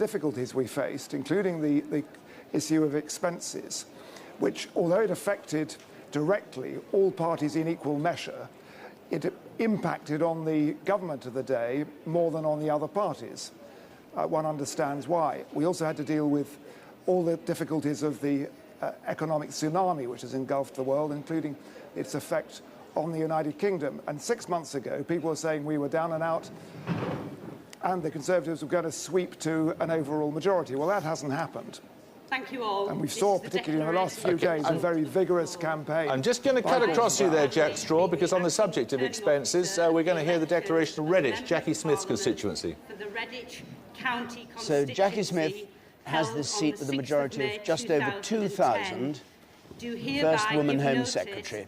difficulties we faced, including the issue of expenses, which, although it affected directly all parties in equal measure, it impacted on the government of the day more than on the other parties. One understands why. We also had to deal with all the difficulties of the economic tsunami which has engulfed the world, including its effect on the United Kingdom. And 6 months ago, people were saying we were down and out and the Conservatives were going to sweep to an overall majority. Well, that hasn't happened. Thank you all. And we saw, particularly in the last few days, a very vigorous campaign. I'm just going to cut across you there, Jack Straw, because on the subject of expenses, we're going to hear the declaration of Redditch, Jaqcui Smith's constituency. For the Redditch County So Jaqcui Smith has this seat with a majority of just over 2,000, first woman Home Secretary,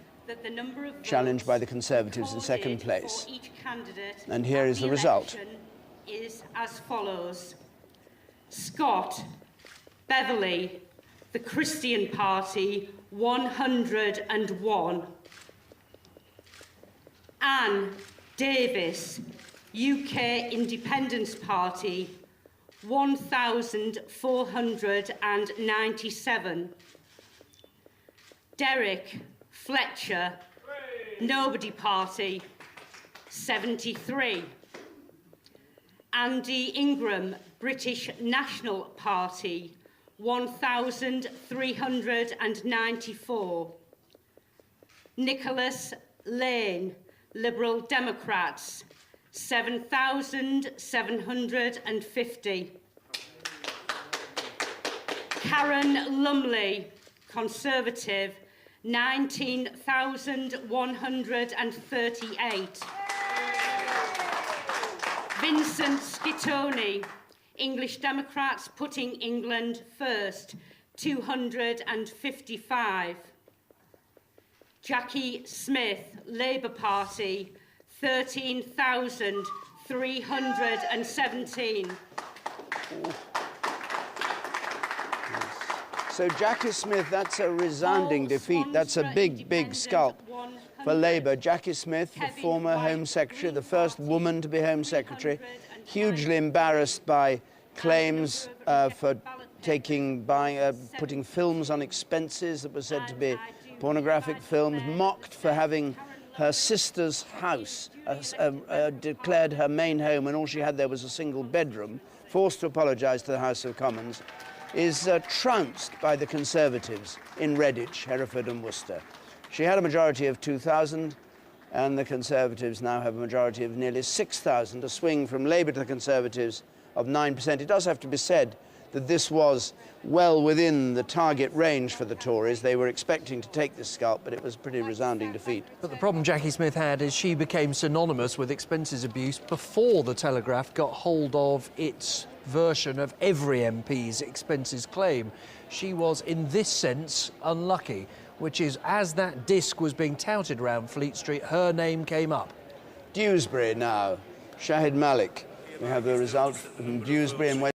challenged by the Conservatives in second place. And here is the result. Is as follows. Scott Beverley, the Christian Party, 101. Anne Davis, UK Independence Party, 1,497. Derek Fletcher, Nobody Party, 73. Andy Ingram, British National Party, 1,394. Nicholas Lane, Liberal Democrats, 7,750. Karen Lumley, Conservative, 19,138. Vincent Schittoni, English Democrats, Putting England First, 255. Jaqcui Smith, Labour Party, 13,317. So Jaqcui Smith, that's a resounding defeat. That's a big, big scalp for Labour. Jaqcui Smith, the former Home Secretary, the first woman to be Home Secretary, hugely embarrassed by claims for putting films on expenses that were said to be pornographic films, mocked for having her sister's house declared her main home and all she had there was a single bedroom, forced to apologise to the House of Commons, is trounced by the Conservatives in Redditch, Hereford and Worcester. She had a majority of 2,000, and the Conservatives now have a majority of nearly 6,000, a swing from Labour to the Conservatives of 9%. It does have to be said that this was well within the target range for the Tories. They were expecting to take this scalp, but it was a pretty resounding defeat. But the problem Jaqcui Smith had is she became synonymous with expenses abuse before the Telegraph got hold of its version of every MP's expenses claim. She was, in this sense, unlucky, which is, as that disc was being touted around Fleet Street, her name came up. Dewsbury now, Shahid Malik. We have the result from Dewsbury in West